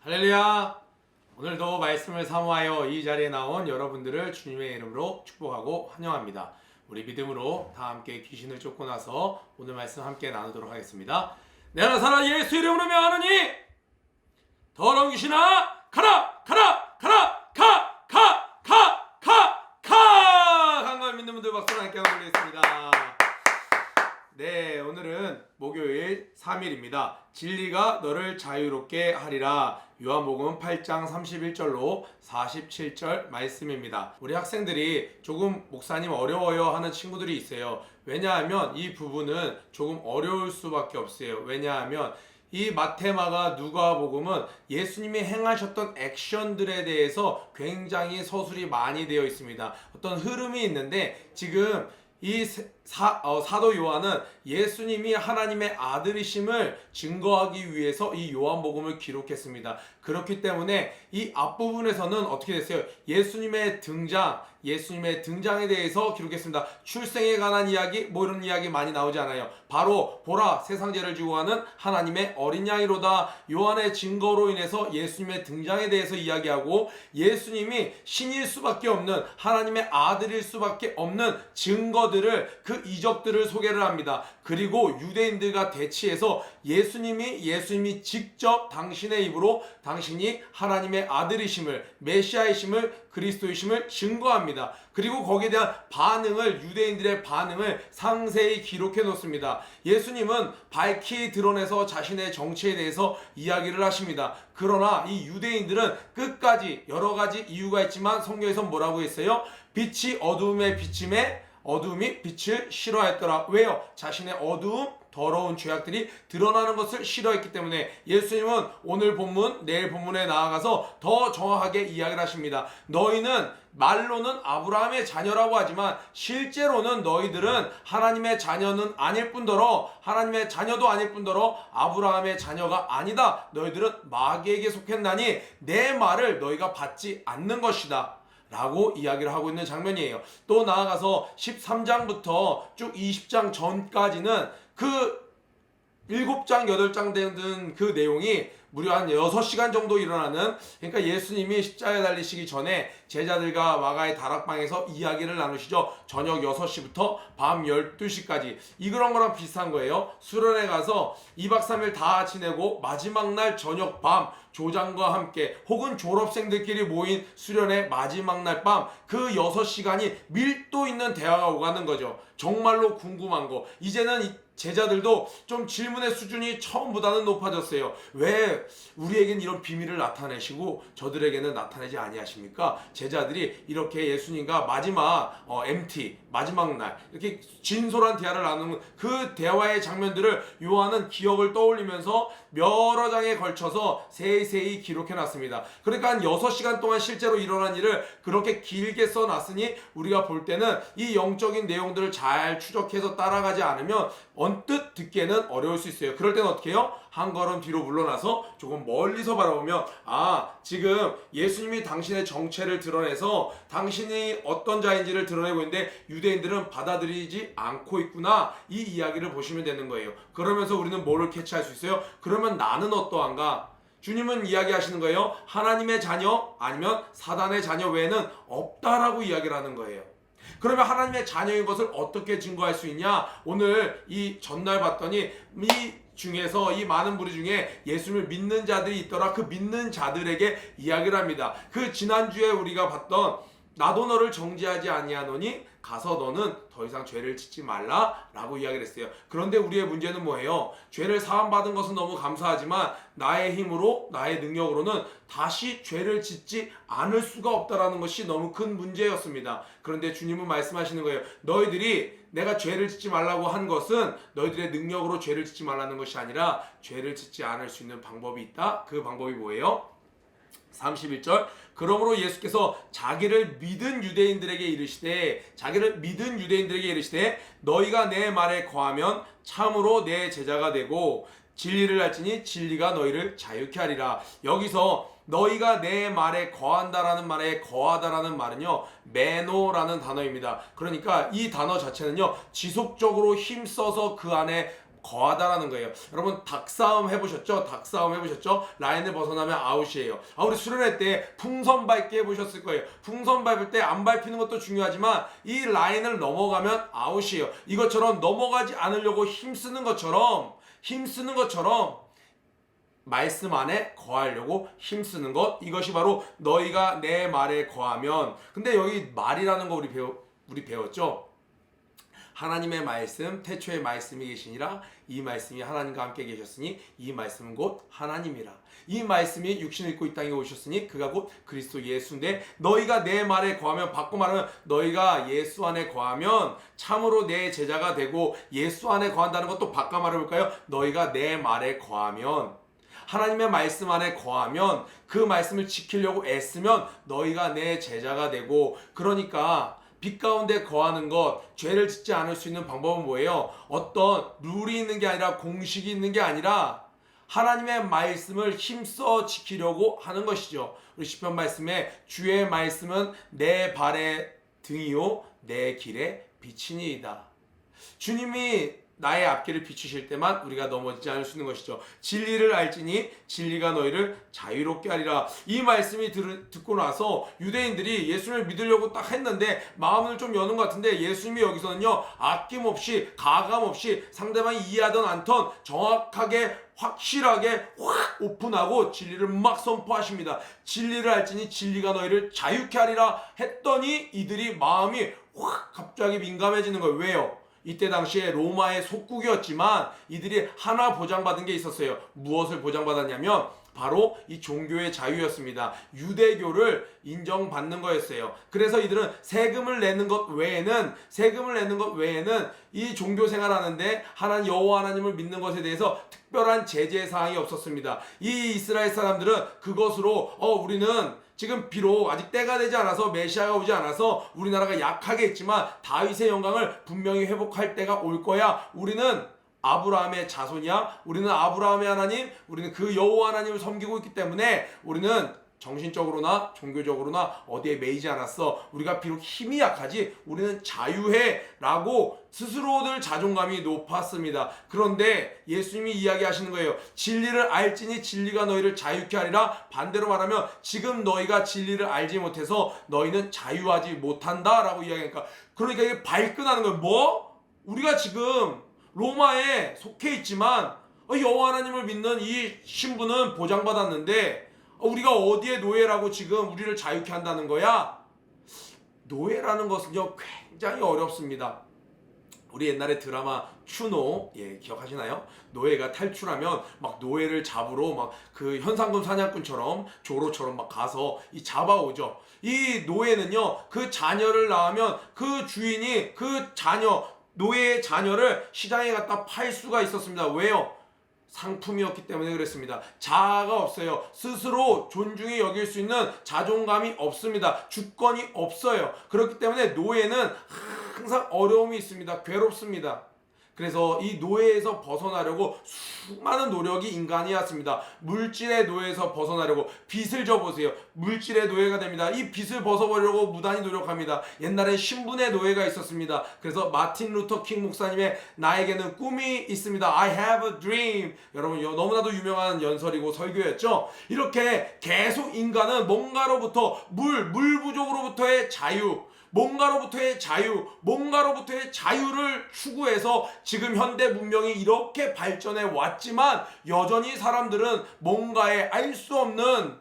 할렐루야! 오늘도 말씀을 사모하여 이 자리에 나온 여러분들을 주님의 이름으로 축복하고 환영합니다. 우리 믿음으로 다 함께 귀신을 쫓고 나서 오늘 말씀 함께 나누도록 하겠습니다. 내가 살아 예수 이름으로 명하노니 더러운 귀신아 가라 가라 가라 가 강걸 믿는 분들 박수로 함께 한번 드리겠습니다. 네, 오늘은 목요일 3일입니다. 진리가 너를 자유롭게 하리라. 요한복음 8장 31절로 47절 말씀입니다. 우리 학생들이 조금 목사님 어려워요 하는 친구들이 있어요. 왜냐하면 이 부분은 조금 어려울 수밖에 없어요. 왜냐하면 이 마태마가 누가복음은 예수님이 행하셨던 액션들에 대해서 굉장히 서술이 많이 되어 있습니다. 어떤 흐름이 있는데 지금 이 사도 요한은 예수님이 하나님의 아들이심을 증거하기 위해서 이 요한복음을 기록했습니다. 그렇기 때문에 이 앞부분에서는 어떻게 됐어요? 예수님의 등장에 대해서 기록했습니다. 출생에 관한 이야기, 이런 이야기 많이 나오지 않아요. 바로 보라 세상 죄를 지고 가는 하나님의 어린 양이로다. 요한의 증거로 인해서 예수님의 등장에 대해서 이야기하고 예수님이 신일 수밖에 없는 하나님의 아들일 수밖에 없는 증거들을 그 이적들을 소개를 합니다. 그리고 유대인들과 대치해서 예수님이 직접 당신의 입으로 당신이 하나님의 아들이심을 메시아이심을 그리스도이심을 증거합니다. 그리고 거기에 대한 유대인들의 반응을 상세히 기록해 놓습니다. 예수님은 밝히 드러내서 자신의 정체에 대해서 이야기를 하십니다. 그러나 이 유대인들은 끝까지 여러 가지 이유가 있지만 성경에서 뭐라고 했어요? 빛이 어두움에 비침에 어두움이 빛을 싫어했더라. 왜요? 자신의 어두움, 더러운 죄악들이 드러나는 것을 싫어했기 때문에 예수님은 오늘 본문, 내일 본문에 나아가서 더 정확하게 이야기를 하십니다. 너희는 말로는 아브라함의 자녀라고 하지만 실제로는 너희들은 하나님의 자녀는 아닐 뿐더러 하나님의 자녀도 아닐 뿐더러 아브라함의 자녀가 아니다. 너희들은 마귀에게 속했나니 내 말을 너희가 받지 않는 것이다. 라고 이야기를 하고 있는 장면이에요. 또 나아가서 13장부터 쭉 20장 전까지는 그 7장, 8장 되는 그 내용이 무려 한 6시간 정도 일어나는, 그러니까 예수님이 십자가에 달리시기 전에 제자들과 마가의 다락방에서 이야기를 나누시죠. 저녁 6시부터 밤 12시까지. 그런 거랑 비슷한 거예요. 수련회 가서 2박 3일 다 지내고 마지막 날 저녁 밤 조장과 함께 혹은 졸업생들끼리 모인 수련회 마지막 날 밤 그 6시간이 밀도 있는 대화가 오가는 거죠. 정말로 궁금한 거. 이제는 제자들도 좀 질문의 수준이 처음보다는 높아졌어요. 왜 우리에겐 이런 비밀을 나타내시고 저들에게는 나타내지 아니하십니까? 제자들이 이렇게 예수님과 마지막 마지막 날 이렇게 진솔한 대화를 나누는 그 대화의 장면들을 요한은 기억을 떠올리면서 여러 장에 걸쳐서 세세히 기록해놨습니다. 그러니까 한 6시간 동안 실제로 일어난 일을 그렇게 길게 써놨으니 우리가 볼 때는 이 영적인 내용들을 잘 추적해서 따라가지 않으면 언뜻 듣기에는 어려울 수 있어요. 그럴 때는 어떻게 해요? 한 걸음 뒤로 물러나서 조금 멀리서 바라보면 지금 예수님이 당신의 정체를 드러내서 당신이 어떤 자인지를 드러내고 있는데 유대인들은 받아들이지 않고 있구나, 이 이야기를 보시면 되는 거예요. 그러면서 우리는 뭐를 캐치할 수 있어요? 그러면 나는 어떠한가? 주님은 이야기하시는 거예요. 하나님의 자녀 아니면 사단의 자녀 외에는 없다라고 이야기를 하는 거예요. 그러면 하나님의 자녀인 것을 어떻게 증거할 수 있냐? 오늘 이 전날 봤더니 이 많은 무리 중에 예수님을 믿는 자들이 있더라. 그 믿는 자들에게 이야기를 합니다. 그 지난주에 우리가 봤던 나도 너를 정죄하지 아니하노니 가서 너는 더 이상 죄를 짓지 말라 라고 이야기를 했어요. 그런데 우리의 문제는 뭐예요? 죄를 사함받은 것은 너무 감사하지만 나의 힘으로 나의 능력으로는 다시 죄를 짓지 않을 수가 없다라는 것이 너무 큰 문제였습니다. 그런데 주님은 말씀하시는 거예요. 너희들이 내가 죄를 짓지 말라고 한 것은 너희들의 능력으로 죄를 짓지 말라는 것이 아니라 죄를 짓지 않을 수 있는 방법이 있다. 그 방법이 뭐예요? 31절 그러므로 예수께서 자기를 믿은 유대인들에게 이르시되 너희가 내 말에 거하면 참으로 내 제자가 되고 진리를 알지니 진리가 너희를 자유케 하리라. 여기서 너희가 내 말에 거한다라는 말에 거하다라는 말은요 메노라는 단어입니다. 그러니까 이 단어 자체는요 지속적으로 힘써서 그 안에 거하다라는 거예요. 여러분 닭싸움 해보셨죠? 닭싸움 해보셨죠? 라인을 벗어나면 아웃이에요. 우리 수련회 때 풍선 밟기 해보셨을 거예요. 풍선 밟을 때 안 밟히는 것도 중요하지만 이 라인을 넘어가면 아웃이에요. 이것처럼 넘어가지 않으려고 힘쓰는 것처럼 말씀 안에 거하려고 힘쓰는 것, 이것이 바로 너희가 내 말에 거하면. 근데 여기 말이라는 거 우리 배웠죠? 하나님의 말씀, 태초에 말씀이 계시니라. 이 말씀이 하나님과 함께 계셨으니 이 말씀은 곧 하나님이라. 이 말씀이 육신을 입고 이 땅에 오셨으니 그가 곧 그리스도 예수인데, 너희가 내 말에 거하면, 바꿔 말하면 너희가 예수 안에 거하면 참으로 내 제자가 되고, 예수 안에 거한다는 것도 바꿔 말해볼까요? 너희가 내 말에 거하면, 하나님의 말씀 안에 거하면, 그 말씀을 지키려고 애쓰면 너희가 내 제자가 되고. 그러니까 빛 가운데 거하는 것, 죄를 짓지 않을 수 있는 방법은 뭐예요? 어떤 룰이 있는 게 아니라, 공식이 있는 게 아니라 하나님의 말씀을 힘써 지키려고 하는 것이죠. 우리 시편 말씀에 주의 말씀은 내 발의 등이요 내 길의 빛이니이다. 주님이 나의 앞길을 비추실 때만 우리가 넘어지지 않을 수 있는 것이죠. 진리를 알지니 진리가 너희를 자유롭게 하리라. 이 말씀이 듣고 나서 유대인들이 예수님을 믿으려고 딱 했는데 마음을 좀 여는 것 같은데, 예수님이 여기서는요 아낌없이 가감없이 상대방이 이해하던 않던 정확하게 확실하게 확 오픈하고 진리를 막 선포하십니다. 진리를 알지니 진리가 너희를 자유케 하리라 했더니 이들이 마음이 확 갑자기 민감해지는 거예요. 왜요? 이때 당시에 로마의 속국이었지만 이들이 하나 보장받은 게 있었어요. 무엇을 보장받았냐면 바로 이 종교의 자유였습니다. 유대교를 인정받는 거였어요. 그래서 이들은 세금을 내는 것 외에는 이 종교 생활하는데 하나님 여호와 하나님을 믿는 것에 대해서 특별한 제재 사항이 없었습니다. 이 이스라엘 사람들은 그것으로 우리는 지금 비록 아직 때가 되지 않아서, 메시아가 오지 않아서 우리나라가 약하게 있지만 다윗의 영광을 분명히 회복할 때가 올 거야. 우리는 아브라함의 자손이야. 우리는 아브라함의 하나님, 우리는 그 여호와 하나님을 섬기고 있기 때문에 우리는 정신적으로나 종교적으로나 어디에 매이지 않았어. 우리가 비록 힘이 약하지 우리는 자유해 라고 스스로들 자존감이 높았습니다. 그런데 예수님이 이야기하시는 거예요. 진리를 알지니 진리가 너희를 자유케 하리라. 반대로 말하면 지금 너희가 진리를 알지 못해서 너희는 자유하지 못한다 라고 이야기하니까, 그러니까 이게 발끈하는 거예요. 뭐? 우리가 지금 로마에 속해 있지만 여호와 하나님을 믿는 이 신분은 보장받았는데 우리가 어디에 노예라고 지금 우리를 자유케 한다는 거야? 노예라는 것은요 굉장히 어렵습니다. 우리 옛날에 드라마 추노, 기억하시나요? 노예가 탈출하면 막 노예를 잡으러 막 그 현상금 사냥꾼처럼 조로처럼 막 가서 잡아오죠. 이 노예는요 그 자녀를 낳으면 그 주인이 그 노예의 자녀를 시장에 갖다 팔 수가 있었습니다. 왜요? 상품이었기 때문에 그랬습니다. 자아가 없어요. 스스로 존중이 여길 수 있는 자존감이 없습니다. 주권이 없어요. 그렇기 때문에 노예는 항상 어려움이 있습니다. 괴롭습니다. 그래서 이 노예에서 벗어나려고 수많은 노력이 인간이 했습니다. 물질의 노예에서 벗어나려고 빚을 져보세요. 물질의 노예가 됩니다. 이 빚을 벗어보려고 무단히 노력합니다. 옛날엔 신분의 노예가 있었습니다. 그래서 마틴 루터 킹 목사님의 나에게는 꿈이 있습니다. I have a dream. 여러분 너무나도 유명한 연설이고 설교였죠. 이렇게 계속 인간은 뭔가로부터 물 부족으로부터의 자유, 뭔가로부터의 자유를 추구해서 지금 현대 문명이 이렇게 발전해 왔지만 여전히 사람들은 뭔가에 알 수 없는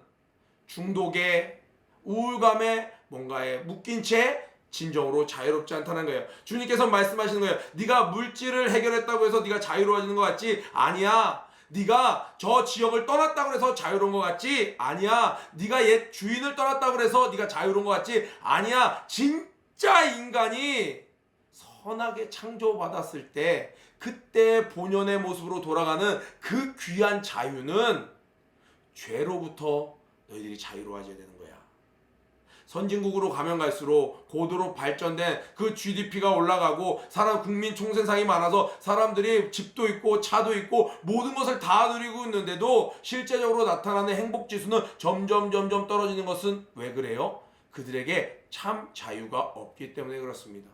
중독에, 우울감에 뭔가에 묶인 채 진정으로 자유롭지 않다는 거예요. 주님께서 말씀하시는 거예요. 네가 물질을 해결했다고 해서 네가 자유로워지는 것 같지? 아니야. 네가 저 지역을 떠났다고 해서 자유로운 것 같지? 아니야. 네가 옛 주인을 떠났다고 해서 네가 자유로운 것 같지? 아니야. 진짜 인간이 선하게 창조받았을 때 그때 본연의 모습으로 돌아가는 그 귀한 자유는 죄로부터 너희들이 자유로워져야 되는 거야. 선진국으로 가면 갈수록 고도로 발전된 그 GDP가 올라가고 국민 총생산이 많아서 사람들이 집도 있고 차도 있고 모든 것을 다 누리고 있는데도 실제적으로 나타나는 행복지수는 점점 떨어지는 것은 왜 그래요? 그들에게 참 자유가 없기 때문에 그렇습니다.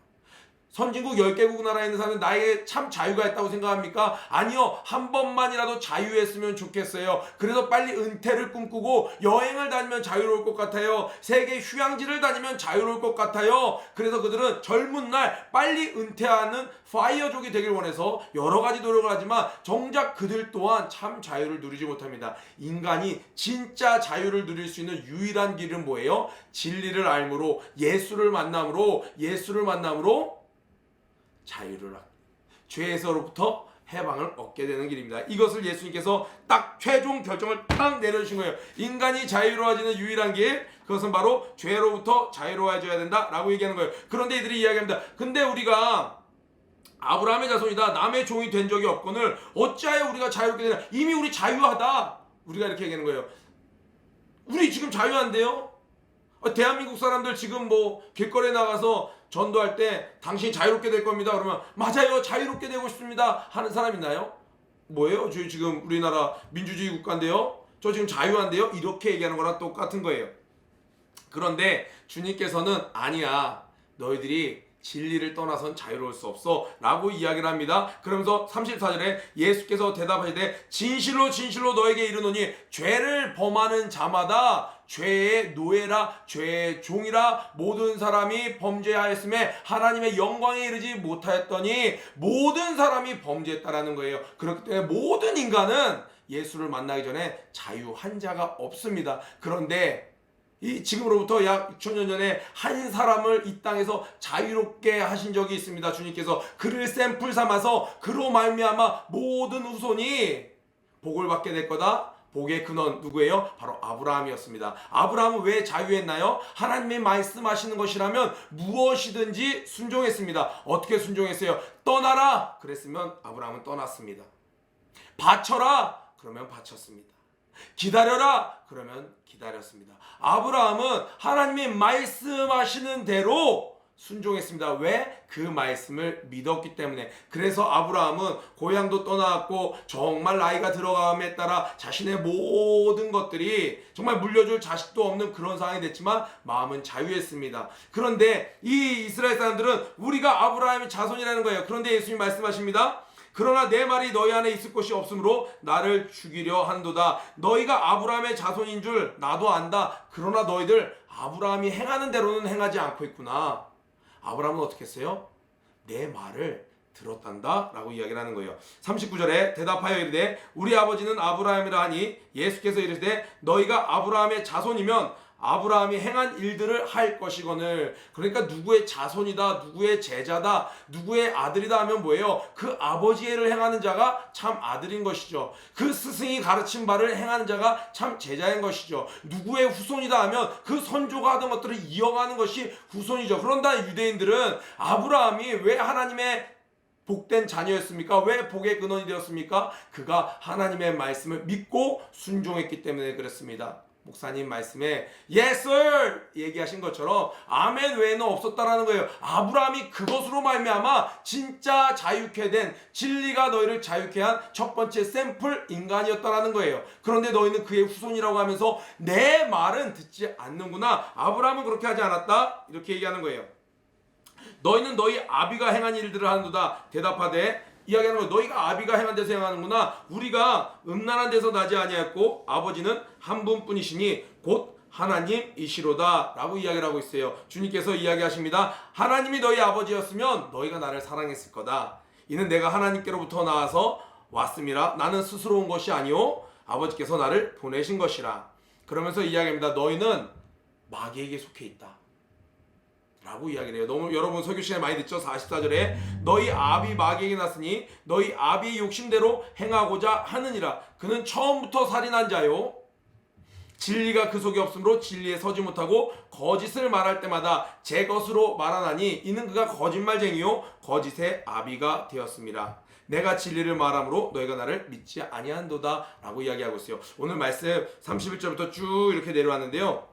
선진국 10개국 나라에 있는 사람은 나에게 참 자유가 있다고 생각합니까? 아니요. 한 번만이라도 자유했으면 좋겠어요. 그래서 빨리 은퇴를 꿈꾸고 여행을 다니면 자유로울 것 같아요. 세계 휴양지를 다니면 자유로울 것 같아요. 그래서 그들은 젊은 날 빨리 은퇴하는 파이어족이 되길 원해서 여러 가지 노력을 하지만 정작 그들 또한 참 자유를 누리지 못합니다. 인간이 진짜 자유를 누릴 수 있는 유일한 길은 뭐예요? 진리를 알므로 예수를 만남으로 자유를 죄에서로부터 해방을 얻게 되는 길입니다. 이것을 예수님께서 딱 최종 결정을 딱 내려주신 거예요. 인간이 자유로워지는 유일한 길, 그것은 바로 죄로부터 자유로워져야 된다라고 얘기하는 거예요. 그런데 이들이 이야기합니다. 근데 우리가 아브라함의 자손이다, 남의 종이 된 적이 없거늘 어찌하여 우리가 자유롭게 되냐? 이미 우리 자유하다. 우리가 이렇게 얘기하는 거예요. 우리 지금 자유한데요? 대한민국 사람들 지금 뭐 길거리에 나가서 전도할 때 당신이 자유롭게 될 겁니다. 그러면 맞아요. 자유롭게 되고 싶습니다. 하는 사람 있나요? 뭐예요? 저 지금 우리나라 민주주의 국가인데요. 저 지금 자유한데요. 이렇게 얘기하는 거랑 똑같은 거예요. 그런데 주님께서는 아니야. 너희들이 진리를 떠나선 자유로울 수 없어 라고 이야기를 합니다. 그러면서 34절에 예수께서 대답하시되 진실로 진실로 너에게 이르노니 죄를 범하는 자마다 죄의 노예라 죄의 종이라 모든 사람이 범죄하였음에 하나님의 영광에 이르지 못하였더니 모든 사람이 범죄했다라는 거예요. 그렇기 때문에 모든 인간은 예수를 만나기 전에 자유한 자가 없습니다. 그런데 이 지금으로부터 약 2000년 전에 한 사람을 이 땅에서 자유롭게 하신 적이 있습니다. 주님께서 그를 샘플 삼아서 그로 말미암아 모든 후손이 복을 받게 될 거다. 복의 근원 누구예요? 바로 아브라함이었습니다. 아브라함은 왜 자유했나요? 하나님이 말씀하시는 것이라면 무엇이든지 순종했습니다. 어떻게 순종했어요? 떠나라 그랬으면 아브라함은 떠났습니다. 바쳐라 그러면 바쳤습니다. 기다려라 그러면 기다렸습니다. 아브라함은 하나님이 말씀하시는 대로 순종했습니다. 왜? 그 말씀을 믿었기 때문에. 그래서 아브라함은 고향도 떠나왔고 정말 나이가 들어감에 따라 자신의 모든 것들이 정말 물려줄 자식도 없는 그런 상황이 됐지만 마음은 자유했습니다. 그런데 이 이스라엘 사람들은 우리가 아브라함의 자손이라는 거예요. 그런데 예수님 말씀하십니다. 그러나 내 말이 너희 안에 있을 곳이 없으므로 나를 죽이려 한도다. 너희가 아브라함의 자손인 줄 나도 안다. 그러나 너희들 아브라함이 행하는 대로는 행하지 않고 있구나. 아브라함은 어떻게 했어요? 내 말을 들었단다 라고 이야기를 하는 거예요. 39절에 대답하여 이르되 우리 아버지는 아브라함이라 하니 예수께서 이르시되 너희가 아브라함의 자손이면 아브라함이 행한 일들을 할 것이거늘. 그러니까 누구의 자손이다, 누구의 제자다, 누구의 아들이다 하면 뭐예요? 그 아버지의 일을 행하는 자가 참 아들인 것이죠. 그 스승이 가르친 바를 행하는 자가 참 제자인 것이죠. 누구의 후손이다 하면 그 선조가 하던 것들을 이어가는 것이 후손이죠. 그런데 유대인들은 아브라함이 왜 하나님의 복된 자녀였습니까? 왜 복의 근원이 되었습니까? 그가 하나님의 말씀을 믿고 순종했기 때문에 그렇습니다. 목사님 말씀에 Yes sir 얘기하신 것처럼 아멘 외에는 없었다라는 거예요. 아브라함이 그것으로 말미암아 진짜 자유케 된, 진리가 너희를 자유케 한 첫 번째 샘플 인간이었다라는 거예요. 그런데 너희는 그의 후손이라고 하면서 내 말은 듣지 않는구나. 아브라함은 그렇게 하지 않았다 이렇게 얘기하는 거예요. 너희는 너희 아비가 행한 일들을 하는도다. 대답하되 이야기하는 거예요. 너희가 아비가 행한 데서 행하는구나. 우리가 음란한 데서 나지 아니하였고 아버지는 한 분뿐이시니 곧 하나님이시로다 라고 이야기를 하고 있어요. 주님께서 이야기하십니다. 하나님이 너희 아버지였으면 너희가 나를 사랑했을 거다. 이는 내가 하나님께로부터 나와서 왔음이라. 나는 스스로 온 것이 아니오 아버지께서 나를 보내신 것이라. 그러면서 이야기합니다. 너희는 마귀에게 속해 있다 라고 이야기를 해요. 너무 여러분 설교 시간에 많이 듣죠? 44절에 너희 아비 마귀에게 났으니 너희 아비의 욕심대로 행하고자 하느니라. 그는 처음부터 살인한 자요 진리가 그 속에 없으므로 진리에 서지 못하고 거짓을 말할 때마다 제 것으로 말하나니 이는 그가 거짓말쟁이요 거짓의 아비가 되었습니다. 내가 진리를 말함으로 너희가 나를 믿지 아니한도다 라고 이야기하고 있어요. 오늘 말씀 31절부터 쭉 이렇게 내려왔는데요.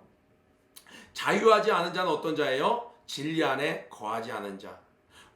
자유하지 않은 자는 어떤 자예요? 진리 안에 거하지 않은 자.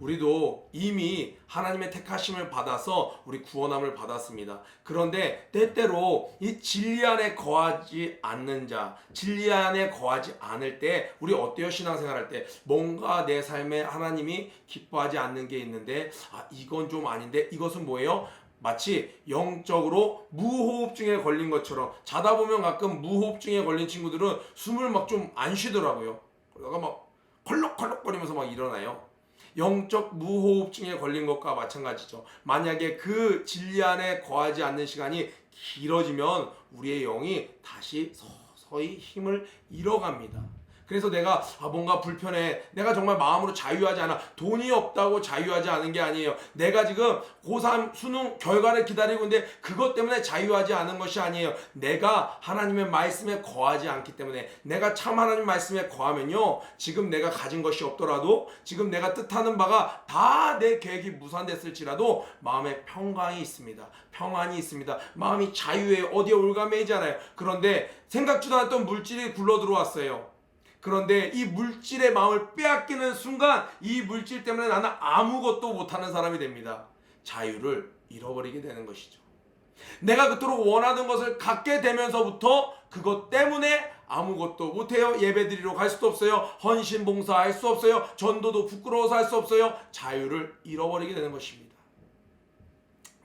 우리도 이미 하나님의 택하심을 받아서 우리 구원함을 받았습니다. 그런데 때때로 이 진리 안에 거하지 않는 자, 진리 안에 거하지 않을 때 우리 어때요? 신앙생활할 때 뭔가 내 삶에 하나님이 기뻐하지 않는 게 있는데 이건 좀 아닌데 이것은 뭐예요? 마치 영적으로 무호흡증에 걸린 것처럼 자다 보면 가끔 무호흡증에 걸린 친구들은 숨을 막 좀 안 쉬더라고요. 그러다가 막 컬럭컬럭거리면서 막 일어나요. 영적 무호흡증에 걸린 것과 마찬가지죠. 만약에 그 진리 안에 거하지 않는 시간이 길어지면 우리의 영이 다시 서서히 힘을 잃어갑니다. 그래서 내가 뭔가 불편해, 내가 정말 마음으로 자유하지 않아, 돈이 없다고 자유하지 않은 게 아니에요. 내가 지금 고3 수능 결과를 기다리고 있는데 그것 때문에 자유하지 않은 것이 아니에요. 내가 하나님의 말씀에 거하지 않기 때문에, 내가 참 하나님 말씀에 거하면요, 지금 내가 가진 것이 없더라도, 지금 내가 뜻하는 바가 다 내 계획이 무산됐을지라도 마음에 평강이 있습니다. 평안이 있습니다. 마음이 자유해요. 어디에 올가매이지 않아요. 그런데 생각지도 않았던 물질이 굴러 들어왔어요. 그런데 이 물질의 마음을 빼앗기는 순간 이 물질 때문에 나는 아무것도 못하는 사람이 됩니다. 자유를 잃어버리게 되는 것이죠. 내가 그토록 원하던 것을 갖게 되면서부터 그것 때문에 아무것도 못해요. 예배드리러 갈 수도 없어요. 헌신 봉사할 수 없어요. 전도도 부끄러워서 할 수 없어요. 자유를 잃어버리게 되는 것입니다.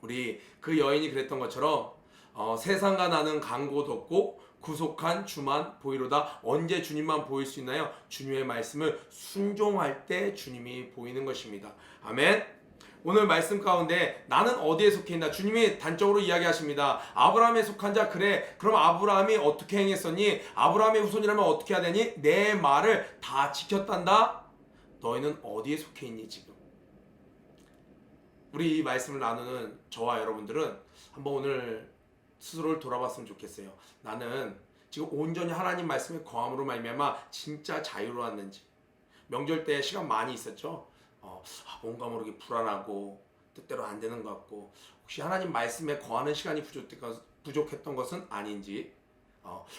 우리 그 여인이 그랬던 것처럼 세상과 나는 강곳 없고 구속한 주만 보이로다. 언제 주님만 보일 수 있나요? 주님의 말씀을 순종할 때 주님이 보이는 것입니다. 아멘. 오늘 말씀 가운데 나는 어디에 속해 있나? 주님이 단적으로 이야기하십니다. 아브라함에 속한 자, 그래 그럼 아브라함이 어떻게 행했었니? 아브라함의 후손이라면 어떻게 해야 되니? 내 말을 다 지켰단다. 너희는 어디에 속해 있니 지금? 우리 이 말씀을 나누는 저와 여러분들은 한번 오늘 스스로를 돌아봤으면 좋겠어요. 나는 지금 온전히 하나님 말씀에 거함으로 말미암아 진짜 자유로웠는지. 명절 때 시간 많이 있었죠. 뭔가 모르게 불안하고 뜻대로 안 되는 것 같고, 혹시 하나님 말씀에 거하는 시간이 부족했던 것은 아닌지,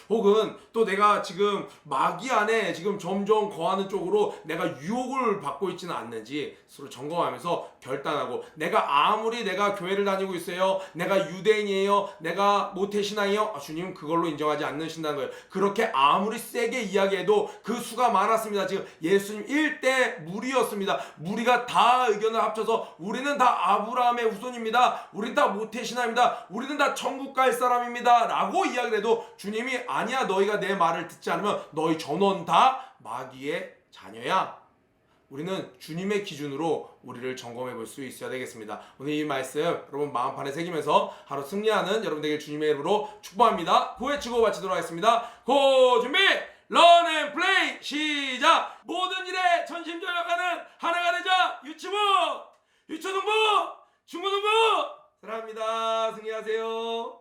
혹은 또 내가 지금 마귀 안에 지금 점점 거하는 쪽으로 내가 유혹을 받고 있지는 않는지 서로 점검하면서 결단하고, 내가 아무리 내가 교회를 다니고 있어요, 내가 유대인이에요, 내가 모태신앙이에요, 주님은 그걸로 인정하지 않으신다는 거예요. 그렇게 아무리 세게 이야기해도 그 수가 많았습니다. 지금 예수님 1대 무리였습니다. 무리가 다 의견을 합쳐서 우리는 다 아브라함의 후손입니다, 우리는 다 모태신앙입니다, 우리는 다 천국 갈 사람입니다 라고 이야기를 해도 주님이 아니야, 너희가 내 말을 듣지 않으면 너희 전원 다 마귀의 자녀야. 우리는 주님의 기준으로 우리를 점검해 볼 수 있어야 되겠습니다. 오늘 이 말씀 여러분 마음판에 새기면서 하루 승리하는 여러분 되길 주님의 이름으로 축복합니다. 고해치고 마치도록 하겠습니다. 고 준비 런 앤 플레이 시작. 모든 일에 전심전력하는 하나가 되자. 유치부 유초등부 중고등부 사랑합니다. 승리하세요.